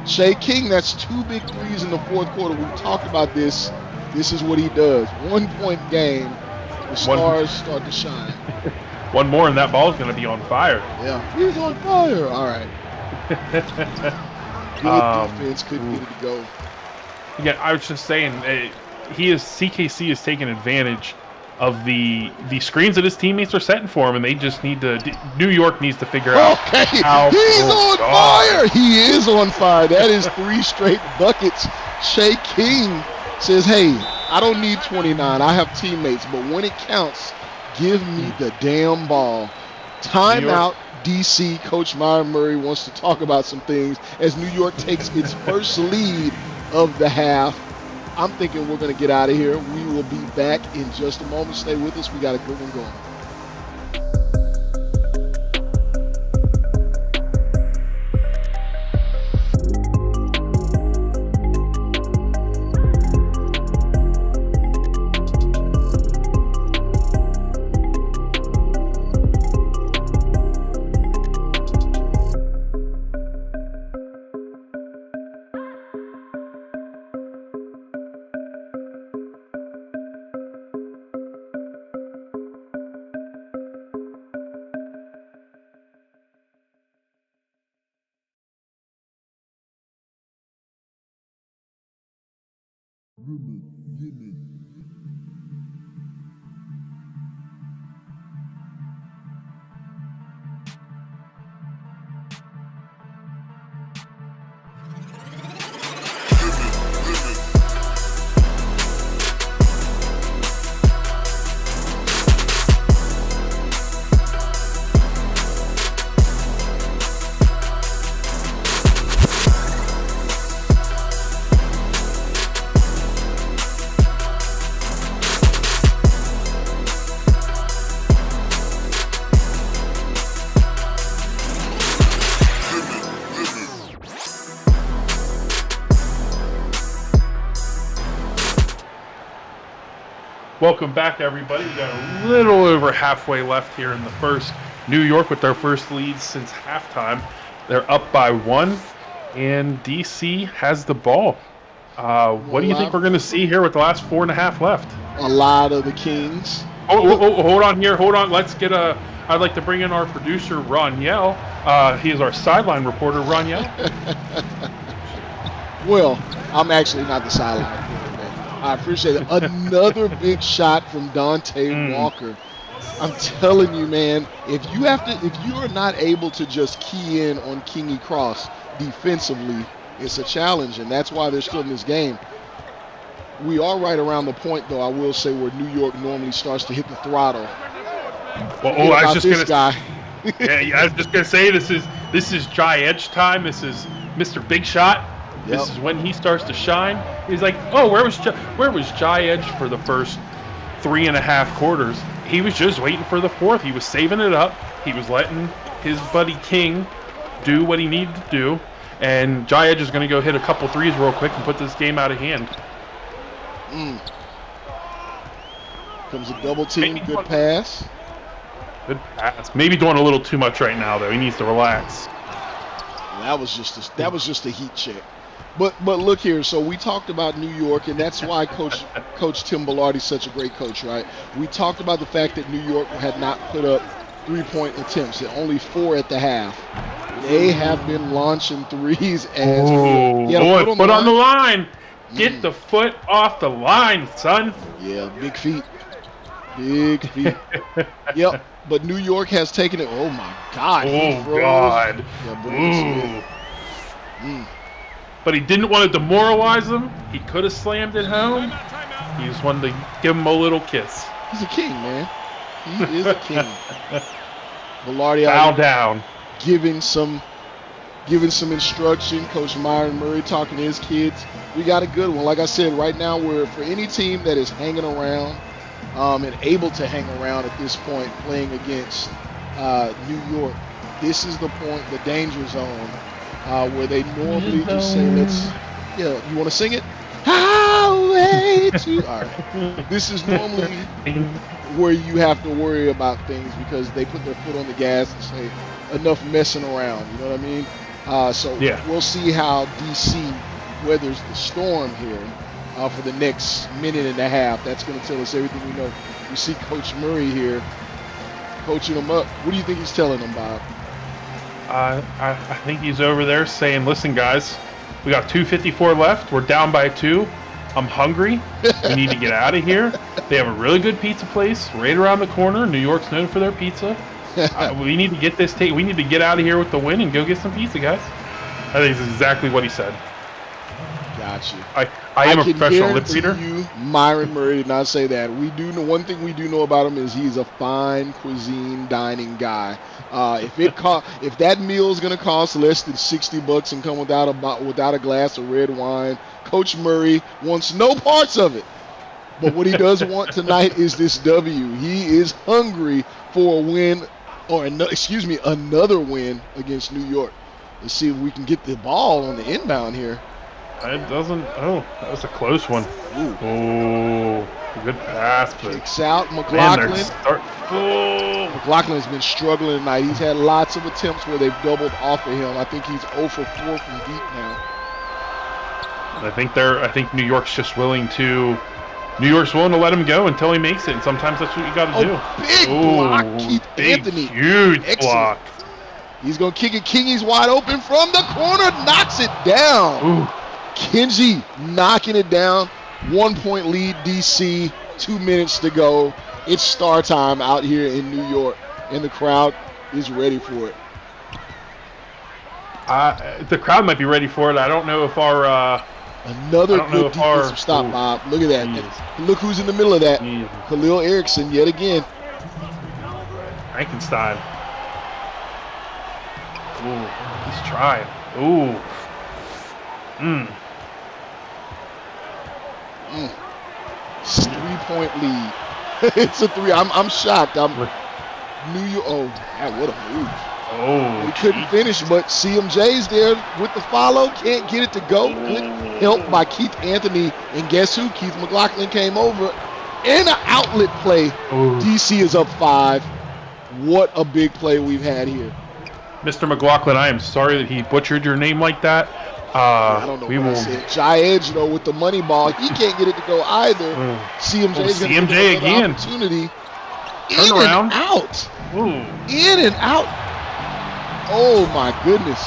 [SPEAKER 2] Shea King, that's 2 big threes in the fourth quarter. We talked about this. This is what he does. 1 point game. The stars start to shine.
[SPEAKER 3] One more and that ball's going to be on fire.
[SPEAKER 2] Yeah, he's on fire. All right. Good defense. Couldn't get it to go.
[SPEAKER 3] Again, I was just saying, CKC is taking advantage of the screens that his teammates are setting for him, and they just need to. New York needs to figure out how.
[SPEAKER 2] He's on fire. He is on fire. That is 3 straight buckets. Shea King says, "Hey, I don't need 29. I have teammates, but when it counts, give me the damn ball." Timeout. DC. Coach Myron Murray wants to talk about some things as New York takes its first lead of the half. I'm thinking we're going to get out of here. We will be back in just a moment. Stay with us. We got a good one going.
[SPEAKER 3] Welcome back, everybody. We got a little over halfway left here in the first. New York with their first lead since halftime. They're up by 1, and DC has the ball. What do you think we're going to see here with the last 4.5 left?
[SPEAKER 2] A lot of the Kings.
[SPEAKER 3] Oh, hold on here. Hold on. Let's get I'd like to bring in our producer, Roniel. He is our sideline reporter, Roniel.
[SPEAKER 2] Well, I'm actually not the sideline reporter. I appreciate it. Another big shot from Dante Walker. I'm telling you, man, if you are not able to just key in on Kingy Cross defensively, it's a challenge, and that's why they're still in this game. We are right around the point, though, I will say, where New York normally starts to hit the throttle.
[SPEAKER 3] Well, I was just gonna I was just gonna say this is Jai Edge time. This is Mr. Big Shot. This is when he starts to shine. He's like, oh, where was Jai Edge for the first 3.5 quarters? He was just waiting for the fourth. He was saving it up. He was letting his buddy King do what he needed to do. And Jai Edge is going to go hit a couple threes real quick and put this game out of hand.
[SPEAKER 2] Comes a double team. Good pass.
[SPEAKER 3] Good pass. Maybe doing a little too much right now, though. He needs to relax.
[SPEAKER 2] That was just a heat check. But look here. So we talked about New York, and that's why Coach Tim Bellardi's such a great coach, right? We talked about the fact that New York had not put up three-point attempts, only 4 at the half. They have been launching threes as
[SPEAKER 3] foot on the line. Get the foot off the line, son.
[SPEAKER 2] Yeah, big feet. Big feet. Yep. But New York has taken it. Oh my God.
[SPEAKER 3] Oh God.
[SPEAKER 2] Yeah,
[SPEAKER 3] but he didn't want to demoralize them. He could have slammed it home. He just wanted to give him a little kiss.
[SPEAKER 2] He's a king, man. He is a king. Bellardi
[SPEAKER 3] bow down.
[SPEAKER 2] Giving some instruction. Coach Myron Murray talking to his kids. We got a good one. Like I said, right now we're for any team that is hanging around and able to hang around at this point playing against New York. This is the point, the danger zone, where they normally just say, you want to sing it? Highway to. All right. This is normally where you have to worry about things because they put their foot on the gas and say, enough messing around. You know what I mean? We'll see how DC weathers the storm here for the next minute and a half. That's going to tell us everything we know. We see Coach Murray here coaching them up. What do you think he's telling them, Bob?
[SPEAKER 3] I think he's over there saying, listen, guys, we got 2:54 left. We're down by 2. I'm hungry. We need to get out of here. They have a really good pizza place right around the corner. New York's known for their pizza. We need to get this we need to get out of here with the win and go get some pizza, guys. I think it's exactly what he said.
[SPEAKER 2] Got you.
[SPEAKER 3] I am a professional lip reader.
[SPEAKER 2] Myron Murray did not say that. We do know one thing we do know about him is he's a fine cuisine dining guy. If that meal is going to cost less than $60 and come without a glass of red wine, Coach Murray wants no parts of it. But what he does want tonight is this W. He is hungry for a win, another win against New York. Let's see if we can get the ball on the inbound here.
[SPEAKER 3] It doesn't. Oh, that was a close one.
[SPEAKER 2] Ooh.
[SPEAKER 3] Oh, good pass.
[SPEAKER 2] Kicks out McLaughlin. McLaughlin has been struggling tonight. He's had lots of attempts where they've doubled off of him. I think he's 0 for 4 from deep now.
[SPEAKER 3] I think New York's just willing to let him go until he makes it. And sometimes that's what you got to do.
[SPEAKER 2] Big block, Keith Anthony.
[SPEAKER 3] Huge block.
[SPEAKER 2] He's going to kick it. Kingy's wide open from the corner. Knocks it down.
[SPEAKER 3] Ooh.
[SPEAKER 2] Kenji knocking it down. 1-point lead, DC. 2 minutes to go. It's star time out here in New York, and the crowd is ready for it.
[SPEAKER 3] The crowd might be ready for it. I don't know if our
[SPEAKER 2] another good defensive stop, Bob. Look at that. Look who's in the middle of that. Khalil Erickson yet again.
[SPEAKER 3] Frankenstein. Ooh, he's trying. Ooh.
[SPEAKER 2] 3-point lead. It's a 3. I'm shocked. New York. Oh, man, what a move.
[SPEAKER 3] Oh,
[SPEAKER 2] we couldn't finish, but CMJ's there with the follow. Can't get it to go. Good help by Keith Anthony. And guess who? Keith McLaughlin came over in an outlet play.
[SPEAKER 3] Ooh.
[SPEAKER 2] DC is up 5. What a big play we've had here.
[SPEAKER 3] Mr. McLaughlin, I am sorry that he butchered your name like that.
[SPEAKER 2] I don't know what I said. Jai Edge, with the money ball, he can't get it to go either. CMJ's going to get another opportunity.
[SPEAKER 3] Turn around.
[SPEAKER 2] And out.
[SPEAKER 3] Ooh.
[SPEAKER 2] In and out. Oh, my goodness.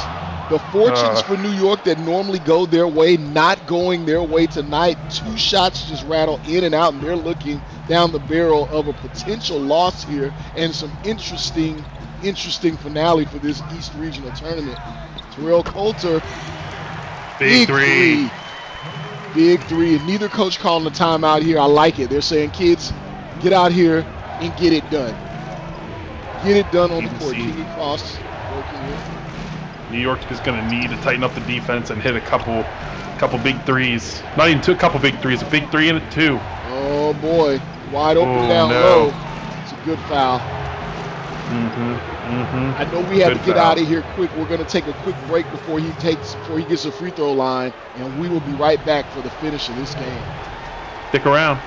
[SPEAKER 2] The fortunes for New York that normally go their way, not going their way tonight. 2 shots just rattle in and out, and they're looking down the barrel of a potential loss here and some interesting finale for this East Regional Tournament. Terrell Coulter. Big three. Big 3. And neither coach calling the timeout here. I like it. They're saying, kids, get out here and get it done. Get it done on the court. King Cross working here.
[SPEAKER 3] New York is going to need to tighten up the defense and hit a couple big threes. Not even a couple big threes. A big 3 and a 2.
[SPEAKER 2] Oh, boy. Wide open down low. It's a good foul. I know we have to get out of here quick. We're going to take a quick break before he gets a free throw line, and we will be right back for the finish of this game.
[SPEAKER 3] Stick around.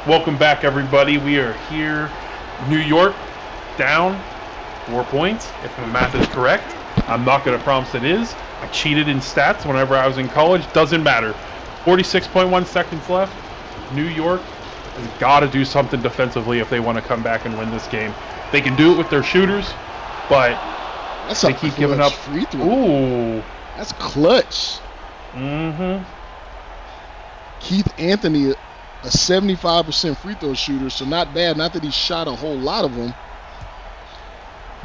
[SPEAKER 3] Welcome back, everybody. We are here. New York down 4 points, if my math is correct. I'm not going to promise it is. I cheated in stats whenever I was in college. Doesn't matter. 46.1 seconds left. New York has got to do something defensively if they want to come back and win this game. They can do it with their shooters, but they keep giving up.
[SPEAKER 2] Free throw.
[SPEAKER 3] Ooh.
[SPEAKER 2] That's clutch.
[SPEAKER 3] Mm-hmm.
[SPEAKER 2] Keith Anthony, a 75% free throw shooter, so not bad. Not that he shot a whole lot of them.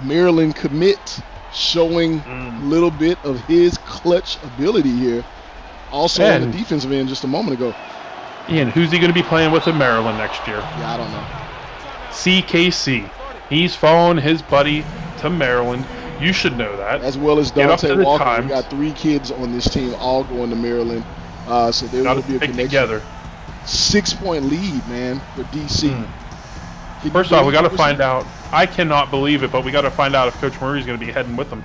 [SPEAKER 2] Maryland commit showing a little bit of his clutch ability here. Also on the defensive end just a moment ago.
[SPEAKER 3] Ian, who's he going to be playing with in Maryland next year?
[SPEAKER 2] Yeah, I don't know.
[SPEAKER 3] CKC. He's following his buddy to Maryland. You should know that.
[SPEAKER 2] As well as Dante Walker. We got 3 kids on this team all going to Maryland. So there will be a connection.
[SPEAKER 3] Together.
[SPEAKER 2] 6-point lead, man, for DC.
[SPEAKER 3] First off, we got to find out. I cannot believe it, but we got to find out if Coach Murray's going to be heading with them.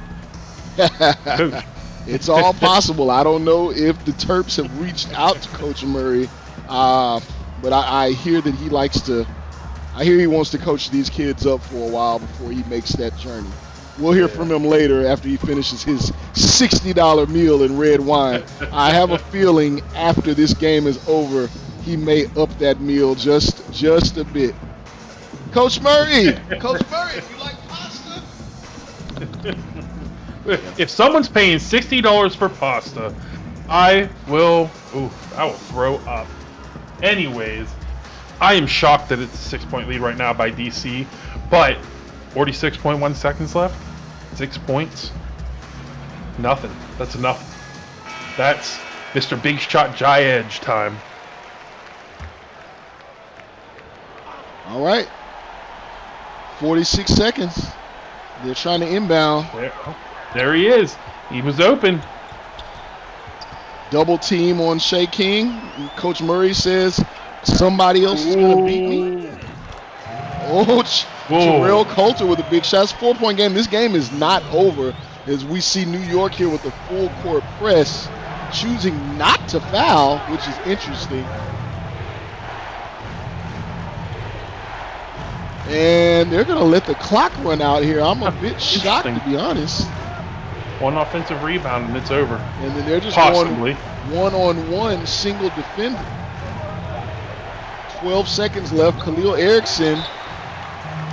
[SPEAKER 3] Coach.
[SPEAKER 2] It's all possible. I don't know if the Terps have reached out to Coach Murray, but I hear that he likes to. I hear he wants to coach these kids up for a while before he makes that journey. We'll hear from him later after he finishes his $60 meal in red wine. I have a feeling after this game is over, he may up that meal just a bit. Coach Murray! Coach Murray, you like pasta?
[SPEAKER 3] If someone's paying $60 for pasta, I will throw up. Anyways, I am shocked that it's a 6-point lead right now by DC, but 46.1 seconds left, 6 points, nothing. That's enough. That's Mr. Big Shot Jai Edge time.
[SPEAKER 2] All right. 46 seconds. They're trying to inbound.
[SPEAKER 3] There he is. He was open.
[SPEAKER 2] Double team on Shea King. Coach Murray says somebody else is going to beat me. Jarrell Coulter with a big shot. It's a 4-point game. This game is not over as we see New York here with a full court press, choosing not to foul, which is interesting. And they're going to let the clock run out here. I'm a bit shocked, to be honest.
[SPEAKER 3] One offensive rebound and it's over.
[SPEAKER 2] And then they're just going one-on-one single defender. 12 seconds left. Khalil Erickson.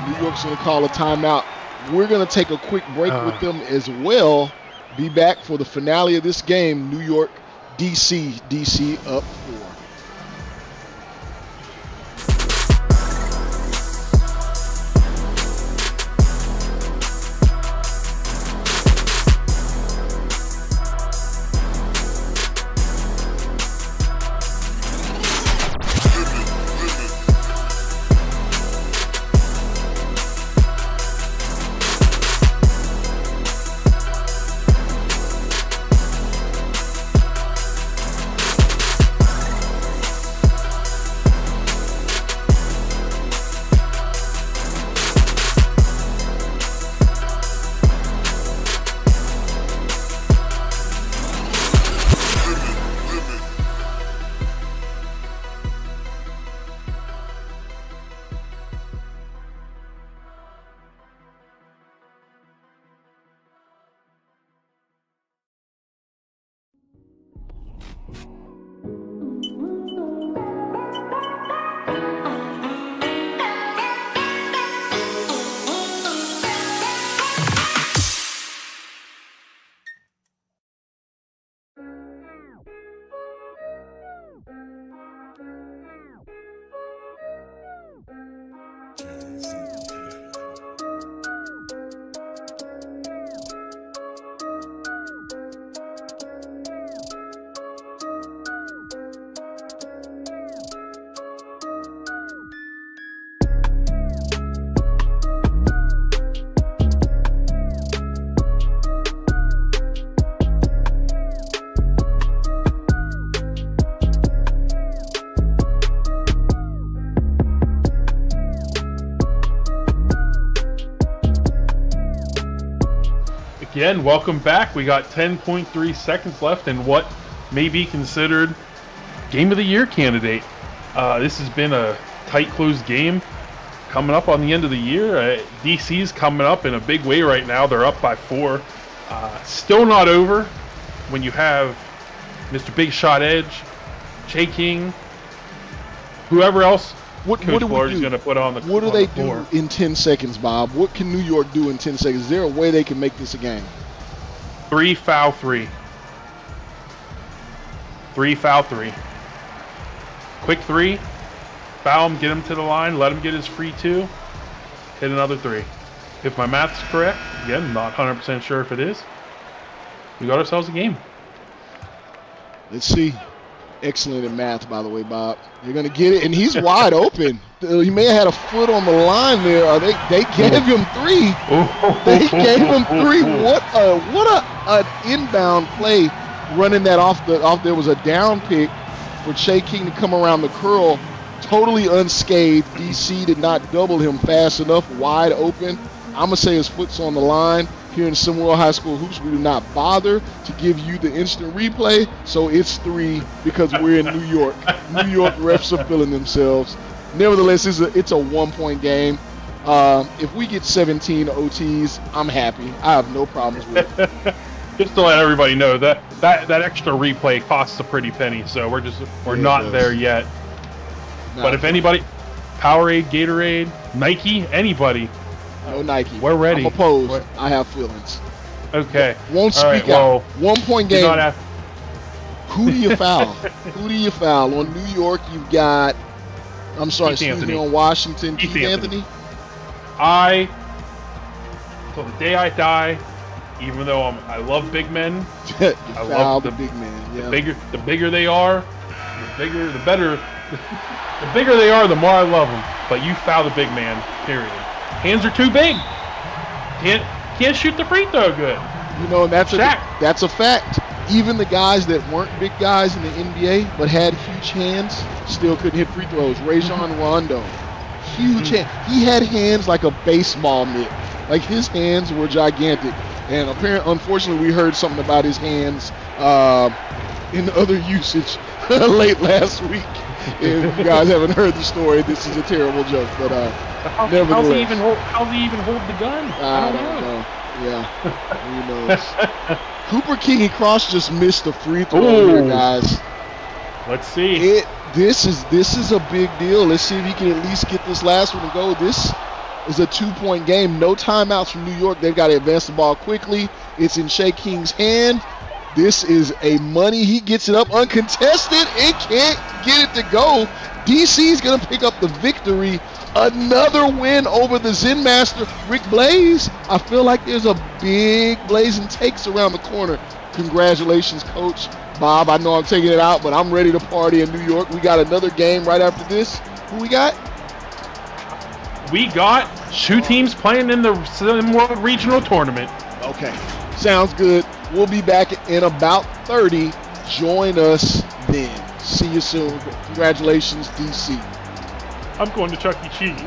[SPEAKER 2] New York's going to call a timeout. We're going to take a quick break with them as well. Be back for the finale of this game. New York, DC. DC up 4.
[SPEAKER 3] Again, welcome back. We got 10.3 seconds left in what may be considered Game of the Year candidate. This has been a tight, close game coming up on the end of the year. DC's coming up in a big way right now. They're up by 4. Still not over when you have Mr. Big Shot Edge, Che King, whoever else Coach Florida's going to put on the floor.
[SPEAKER 2] What do they do in 10 seconds, Bob? What can New York do in 10 seconds? Is there a way they can make this a game?
[SPEAKER 3] 3 foul 3. 3 foul 3. Quick 3. Foul him, get him to the line, let him get his free 2. Hit another 3. If my math's correct, again, not 100% sure if it is, we got ourselves a game.
[SPEAKER 2] Let's see. Excellent in math, by the way, Bob. You're going to get it, and he's wide open. He may have had a foot on the line there. They gave him 3. They gave him 3. What an inbound play running that off. There was a down pick for Che King to come around the curl, totally unscathed. DC did not double him fast enough, wide open. I'm going to say his foot's on the line. Here in SimWorld High School Hoops, we do not bother to give you the instant replay, so it's 3 because we're in New York. New York refs are feeling themselves. Nevertheless, it's a 1-point game. If we get 17 OTs, I'm happy. I have no problems with it.
[SPEAKER 3] Just to let everybody know that extra replay costs a pretty penny, so we're not there yet. But if anybody, Powerade, Gatorade, Nike, anybody.
[SPEAKER 2] No Nike.
[SPEAKER 3] We're ready.
[SPEAKER 2] I'm opposed. I have feelings.
[SPEAKER 3] Okay.
[SPEAKER 2] Won't speak out. 1-point game. Who do you foul? Who do you foul? On New York, you've got, on Washington, Keith Anthony.
[SPEAKER 3] Till the day I die, even though I love big men,
[SPEAKER 2] I love the big man. Yeah.
[SPEAKER 3] The bigger they are, the better. The bigger they are, the more I love them. But you foul the big man, period. Hands are too big. Can't shoot the free throw good.
[SPEAKER 2] You know, that's a fact. Even the guys that weren't big guys in the NBA but had huge hands still couldn't hit free throws. Rajon Rondo, huge hand. He had hands like a baseball mitt. Like his hands were gigantic. And unfortunately, we heard something about his hands in other usage late last week. If you guys haven't heard the story, this is a terrible joke. But nevertheless,
[SPEAKER 3] how's he even hold the gun?
[SPEAKER 2] I don't know. Yeah, who knows? Cooper King and Cross just missed a free throw here, guys.
[SPEAKER 3] Let's see.
[SPEAKER 2] This is a big deal. Let's see if he can at least get this last one to go. This is a 2-point game. No timeouts from New York. They've got to advance the ball quickly. It's in Che King's hand. This is a money. He gets it up uncontested and can't get it to go. DC's going to pick up the victory. Another win over the Zen Master, Rick Blaze. I feel like there's a big Blazing Takes around the corner. Congratulations, Coach. Bob, I know I'm taking it out, but I'm ready to party in New York. We got another game right after this. Who we got?
[SPEAKER 3] We got 2 teams playing in the SimWorld Regional Tournament.
[SPEAKER 2] Okay, sounds good. We'll be back in about 30. Join us then. See you soon. Congratulations, DC.
[SPEAKER 3] I'm going to Chuck E. Cheese.